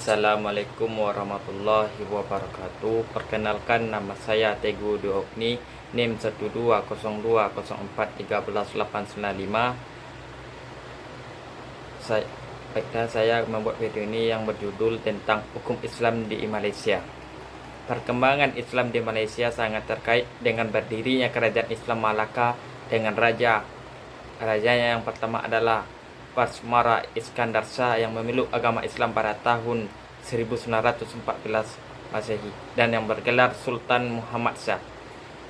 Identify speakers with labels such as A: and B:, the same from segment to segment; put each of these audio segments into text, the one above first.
A: Assalamualaikum warahmatullahi wabarakatuh. Perkenalkan, nama saya Teguh Duokni, NIM 12020413895. Saya membuat video ini yang berjudul tentang hukum Islam di Malaysia. Perkembangan Islam di Malaysia sangat terkait dengan berdirinya Kerajaan Islam Malaka dengan rajanya yang pertama adalah Pasmara Iskandar Shah yang memeluk agama Islam pada tahun 1914 Masehi dan yang bergelar Sultan Muhammad Shah.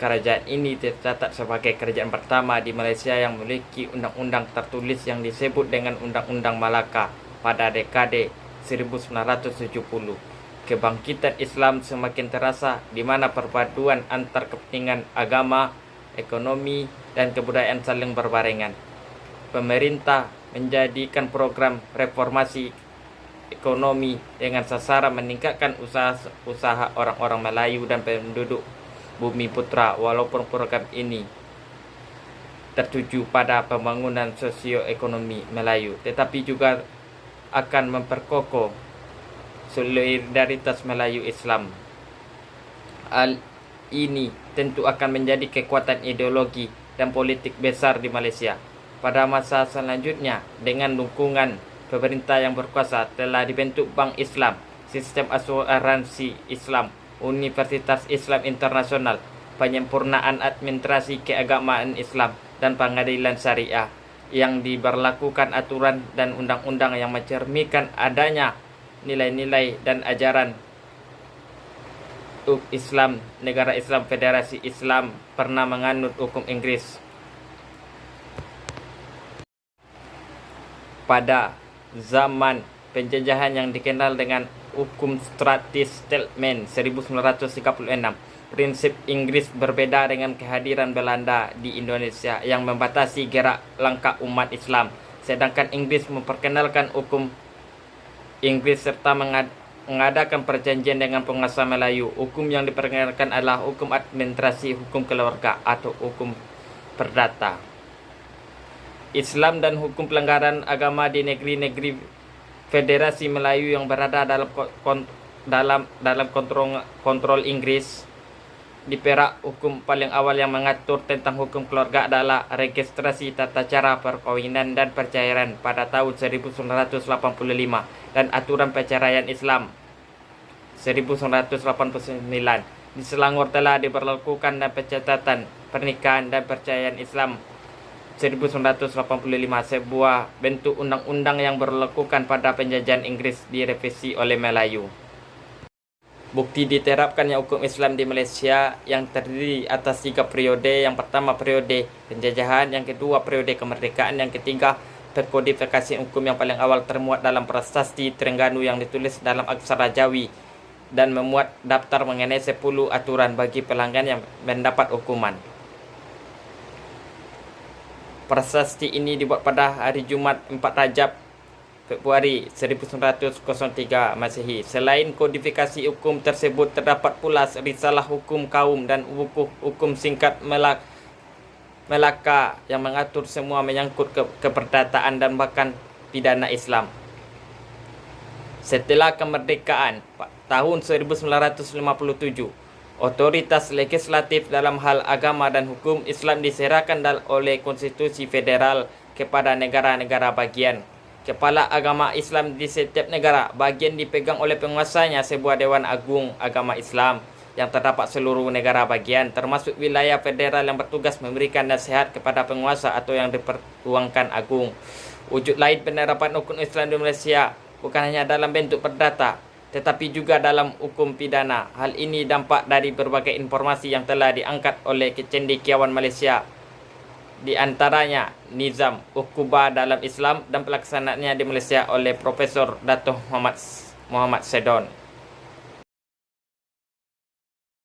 A: Kerajaan ini tercatat sebagai kerajaan pertama di Malaysia yang memiliki undang-undang tertulis yang disebut dengan Undang-Undang Malaka pada dekade 1970. Kebangkitan Islam semakin terasa di mana perpaduan antar kepentingan agama, ekonomi, dan kebudayaan saling berbarengan. Pemerintah menjadikan program reformasi ekonomi dengan sasaran meningkatkan usaha orang-orang Melayu dan penduduk Bumi Putra. Walaupun program ini tertuju pada pembangunan sosioekonomi Melayu, tetapi juga akan memperkokoh solidaritas Melayu Islam. Hal ini tentu akan menjadi kekuatan ideologi dan politik besar di Malaysia. Pada masa selanjutnya, dengan dukungan pemerintah yang berkuasa, telah dibentuk Bank Islam, Sistem Asuransi Islam, Universitas Islam Internasional, penyempurnaan administrasi keagamaan Islam, dan pengadilan syariah yang diberlakukan aturan dan undang-undang yang mencerminkan adanya nilai-nilai dan ajaran Islam. Negara Islam Federasi Islam pernah menganut hukum Inggris. Pada zaman penjajahan yang dikenal dengan Hukum Straat-Settlement 1936, prinsip Inggris berbeda dengan kehadiran Belanda di Indonesia yang membatasi gerak langkah umat Islam. Sedangkan Inggris memperkenalkan hukum Inggris serta mengadakan perjanjian dengan penguasa Melayu. Hukum yang diperkenalkan adalah hukum administrasi, hukum keluarga, atau hukum perdata. Islam dan hukum pelanggaran agama di negeri-negeri Federasi Melayu yang berada dalam kontrol Inggris. Di Perak, hukum paling awal yang mengatur tentang hukum keluarga adalah registrasi tata cara perkawinan dan perceraian pada tahun 1985 dan aturan perceraian Islam 1989. Di Selangor telah diberlakukan dan pencatatan pernikahan dan perceraian Islam 1985, sebuah bentuk undang-undang yang berlakukan pada penjajahan Inggris direvisi oleh Melayu. Bukti diterapkannya hukum Islam di Malaysia yang terdiri atas 3 periode. Yang pertama, periode penjajahan. Yang kedua, periode kemerdekaan. Yang ketiga, terkodifikasi hukum yang paling awal termuat dalam Prasasti Terengganu yang ditulis dalam aksara Jawi dan memuat daftar mengenai 10 aturan bagi pelanggan yang mendapat hukuman. Prasasti ini dibuat pada hari Jumat 4 Rajab Februari 1903 Masehi. Selain kodifikasi hukum tersebut, terdapat pula risalah hukum kaum dan buku hukum singkat Melaka yang mengatur semua menyangkut keperdataan dan bahkan pidana Islam. Setelah kemerdekaan tahun 1957, otoritas legislatif dalam hal agama dan hukum Islam diserahkan oleh Konstitusi Federal kepada negara-negara bagian. Kepala agama Islam di setiap negara bagian dipegang oleh penguasanya sebuah Dewan Agung Agama Islam yang terdapat seluruh negara bagian, termasuk wilayah federal yang bertugas memberikan nasihat kepada penguasa atau yang dipertuangkan agung. Wujud lain penerapan hukum Islam di Malaysia bukan hanya dalam bentuk perdata, tetapi juga dalam hukum pidana. Hal ini dampak dari berbagai informasi yang telah diangkat oleh kecendekiawan Malaysia, di antaranya Nizam Uqubah dalam Islam dan pelaksanaannya di Malaysia oleh Profesor Dato' Muhammad Sedon.